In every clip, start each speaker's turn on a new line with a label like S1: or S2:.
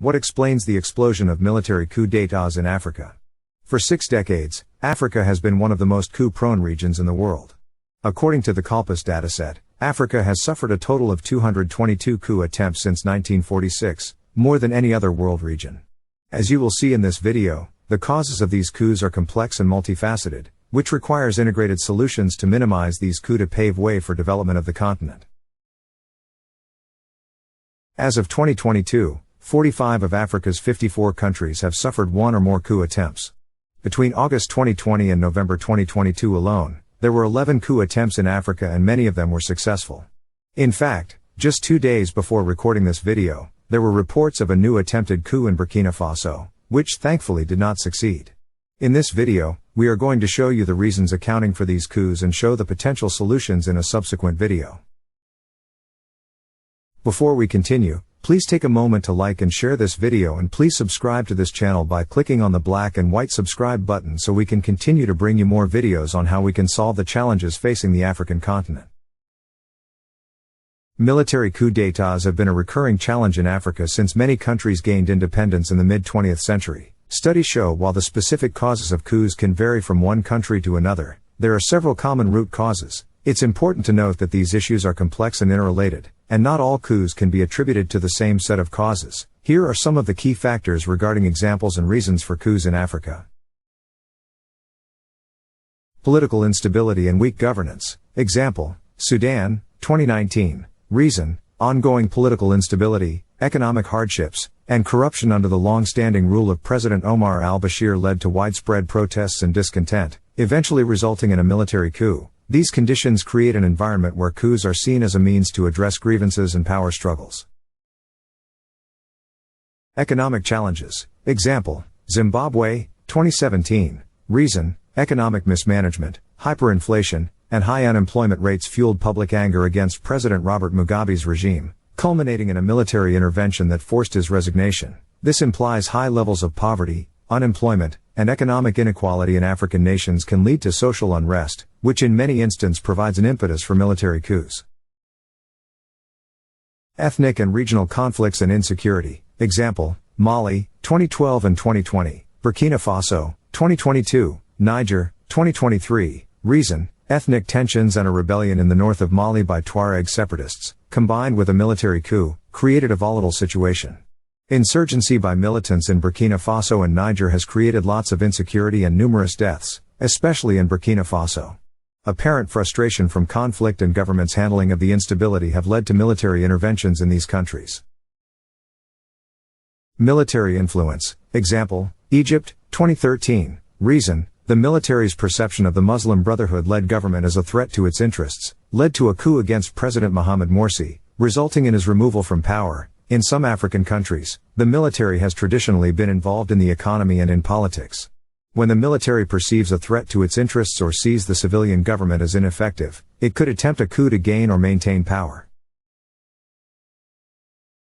S1: What explains the explosion of military coup d'états in Africa? For 6 decades, Africa has been one of the most coup-prone regions in the world. According to the Colpus dataset, Africa has suffered a total of 222 coup attempts since 1946, more than any other world region. As you will see in this video, the causes of these coups are complex and multifaceted, which requires integrated solutions to minimize these coups to pave way for development of the continent. As of 2022, 45 of Africa's 54 countries have suffered one or more coup attempts. Between August 2020 and November 2022 alone, there were 11 coup attempts in Africa and many of them were successful. In fact, just 2 days before recording this video, there were reports of a new attempted coup in Burkina Faso, which thankfully did not succeed. In this video, we are going to show you the reasons accounting for these coups and show the potential solutions in a subsequent video. Before we continue, please take a moment to like and share this video, and please subscribe to this channel by clicking on the black and white subscribe button so we can continue to bring you more videos on how we can solve the challenges facing the African continent. Military coup d'états have been a recurring challenge in Africa since many countries gained independence in the mid-20th century. Studies show while the specific causes of coups can vary from one country to another, there are several common root causes. It's important to note that these issues are complex and interrelated, and not all coups can be attributed to the same set of causes. Here are some of the key factors regarding examples and reasons for coups in Africa. Political instability and weak governance. Example, Sudan, 2019. Reason, ongoing political instability, economic hardships, and corruption under the long-standing rule of President Omar al-Bashir led to widespread protests and discontent, eventually resulting in a military coup. These conditions create an environment where coups are seen as a means to address grievances and power struggles. Economic challenges. Example, Zimbabwe, 2017. Reason, economic mismanagement, hyperinflation, and high unemployment rates fueled public anger against President Robert Mugabe's regime, culminating in a military intervention that forced his resignation. This implies high levels of poverty, unemployment, and economic inequality in African nations can lead to social unrest, which in many instances provides an impetus for military coups. Ethnic and regional conflicts and insecurity. Example, Mali, 2012 and 2020, Burkina Faso, 2022, Niger, 2023. Reason, ethnic tensions and a rebellion in the north of Mali by Tuareg separatists, combined with a military coup, created a volatile situation. Insurgency by militants in Burkina Faso and Niger has created lots of insecurity and numerous deaths, especially in Burkina Faso. Apparent frustration from conflict and government's handling of the instability have led to military interventions in these countries. Military influence. Example, Egypt, 2013. Reason, the military's perception of the Muslim Brotherhood-led government as a threat to its interests, led to a coup against President Mohamed Morsi, resulting in his removal from power. In some African countries, the military has traditionally been involved in the economy and in politics. When the military perceives a threat to its interests or sees the civilian government as ineffective, it could attempt a coup to gain or maintain power.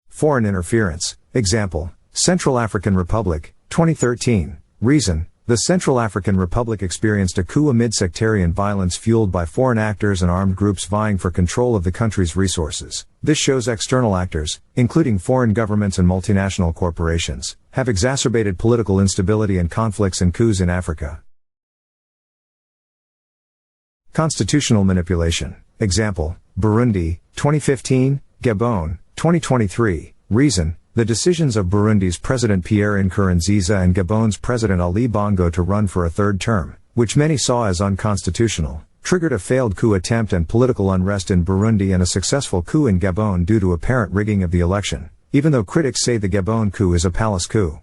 S1: Foreign interference. Example, Central African Republic, 2013. Reason, the Central African Republic experienced a coup amid sectarian violence fueled by foreign actors and armed groups vying for control of the country's resources. This shows external actors, including foreign governments and multinational corporations, have exacerbated political instability and conflicts and coups in Africa. Constitutional manipulation. Example, Burundi, 2015, Gabon, 2023. Reason, the decisions of Burundi's President Pierre Nkurunziza and Gabon's President Ali Bongo to run for a third term, which many saw as unconstitutional, triggered a failed coup attempt and political unrest in Burundi and a successful coup in Gabon due to apparent rigging of the election, even though critics say the Gabon coup is a palace coup.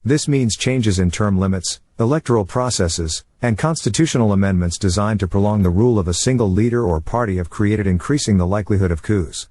S1: This means changes in term limits, electoral processes, and constitutional amendments designed to prolong the rule of a single leader or party have created increasing the likelihood of coups.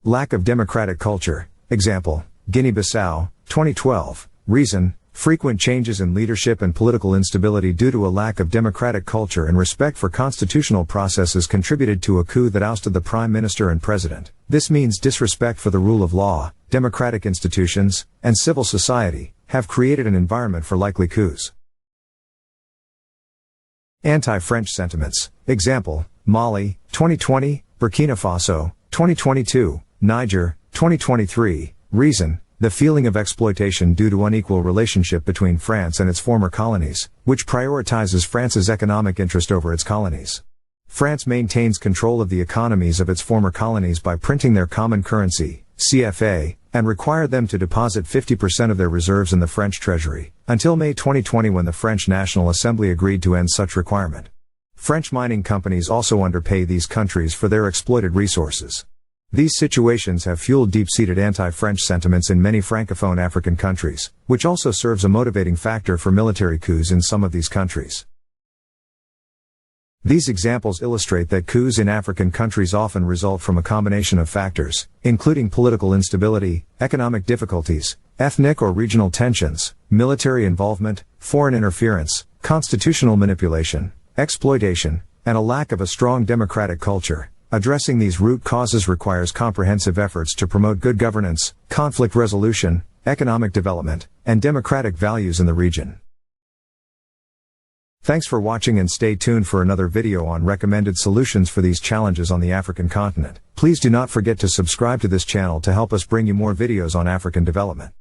S1: Lack of democratic culture. Example, Guinea-Bissau, 2012. Reason, frequent changes in leadership and political instability due to a lack of democratic culture and respect for constitutional processes contributed to a coup that ousted the prime minister and president. This means disrespect for the rule of law, democratic institutions, and civil society have created an environment for likely coups. Anti-French sentiments. Example, Mali, 2020, Burkina Faso, 2022, Niger, 2023. Reason: the feeling of exploitation due to unequal relationship between France and its former colonies, which prioritizes France's economic interest over its colonies. France maintains control of the economies of its former colonies by printing their common currency, CFA, and required them to deposit 50% of their reserves in the French treasury, until May 2020 when the French National Assembly agreed to end such requirement. French mining companies also underpay these countries for their exploited resources. These situations have fueled deep-seated anti-French sentiments in many Francophone African countries, which also serves a motivating factor for military coups in some of these countries. These examples illustrate that coups in African countries often result from a combination of factors, including political instability, economic difficulties, ethnic or regional tensions, military involvement, foreign interference, constitutional manipulation, exploitation, and a lack of a strong democratic culture. Addressing these root causes requires comprehensive efforts to promote good governance, conflict resolution, economic development, and democratic values in the region. Thanks for watching and stay tuned for another video on recommended solutions for these challenges on the African continent. Please do not forget to subscribe to this channel to help us bring you more videos on African development.